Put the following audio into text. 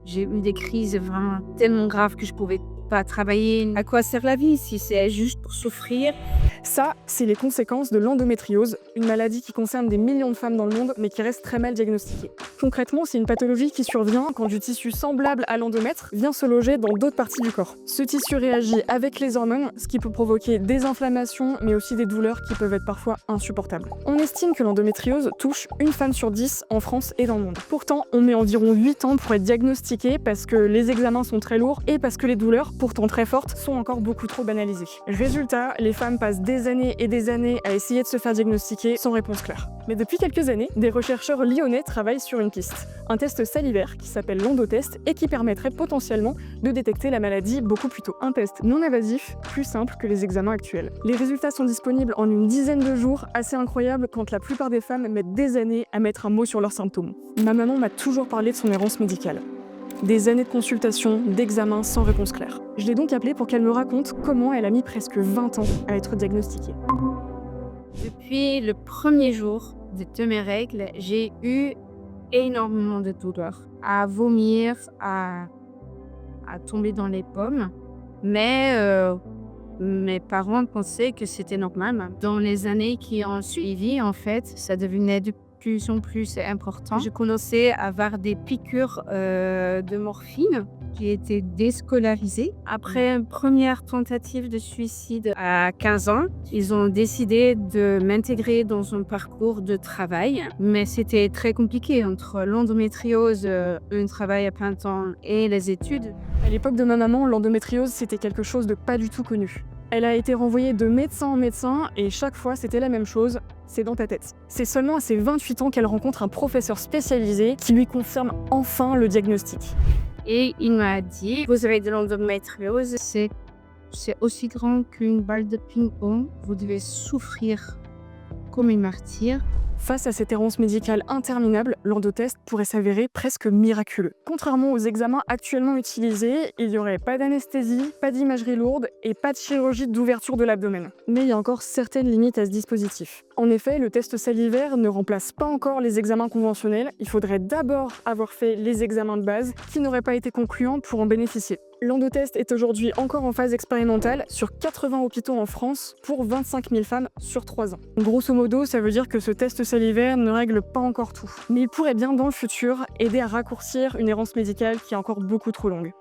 J'ai eu des crises vraiment tellement graves que je pouvais pas travailler. À quoi sert la vie si c'est juste pour souffrir? Ça, c'est les conséquences de l'endométriose, une maladie qui concerne des millions de femmes dans le monde, mais qui reste très mal diagnostiquée. Concrètement, c'est une pathologie qui survient quand du tissu semblable à l'endomètre vient se loger dans d'autres parties du corps. Ce tissu réagit avec les hormones, ce qui peut provoquer des inflammations, mais aussi des douleurs qui peuvent être parfois insupportables. On estime que l'endométriose touche une femme sur 10 en France et dans le monde. Pourtant, on met environ 8 ans pour être diagnostiqué parce que les examens sont très lourds et parce que les douleurs, pourtant très fortes, sont encore beaucoup trop banalisées. Résultat, les femmes passent des années et des années à essayer de se faire diagnostiquer sans réponse claire. Mais depuis quelques années, des chercheurs lyonnais travaillent sur une piste, un test salivaire qui s'appelle l'endotest et qui permettrait potentiellement de détecter la maladie beaucoup plus tôt. Un test non invasif, plus simple que les examens actuels. Les résultats sont disponibles en une dizaine de jours, assez incroyable quand la plupart des femmes mettent des années à mettre un mot sur leurs symptômes. Ma maman m'a toujours parlé de son errance médicale. Des années de consultation, d'examens sans réponse claire. Je l'ai donc appelée pour qu'elle me raconte comment elle a mis presque 20 ans à être diagnostiquée. Depuis le premier jour de mes règles, j'ai eu énormément de douleurs, à vomir, à tomber dans les pommes. Mais mes parents pensaient que c'était normal. Dans les années qui ont suivi, en fait, ça devenait de plus en plus important. Je commençais à avoir des piqûres de morphine. J'ai été déscolarisée. Après une première tentative de suicide à 15 ans, ils ont décidé de m'intégrer dans un parcours de travail. Mais c'était très compliqué entre l'endométriose, un travail à plein temps et les études. À l'époque de ma maman, l'endométriose, c'était quelque chose de pas du tout connu. Elle a été renvoyée de médecin en médecin et chaque fois c'était la même chose, c'est dans ta tête. C'est seulement à ses 28 ans qu'elle rencontre un professeur spécialisé qui lui confirme enfin le diagnostic. Et il m'a dit, vous avez de l'endométriose, c'est aussi grand qu'une balle de ping-pong, vous devez souffrir comme une martyre. Face à cette errance médicale interminable, l'endotest pourrait s'avérer presque miraculeux. Contrairement aux examens actuellement utilisés, il n'y aurait pas d'anesthésie, pas d'imagerie lourde et pas de chirurgie d'ouverture de l'abdomen. Mais il y a encore certaines limites à ce dispositif. En effet, le test salivaire ne remplace pas encore les examens conventionnels. Il faudrait d'abord avoir fait les examens de base qui n'auraient pas été concluants pour en bénéficier. L'endotest est aujourd'hui encore en phase expérimentale sur 80 hôpitaux en France pour 25 000 femmes sur 3 ans. Grosso modo, ça veut dire que ce test salivaire ne règle pas encore tout. Mais il pourrait bien, dans le futur, aider à raccourcir une errance médicale qui est encore beaucoup trop longue.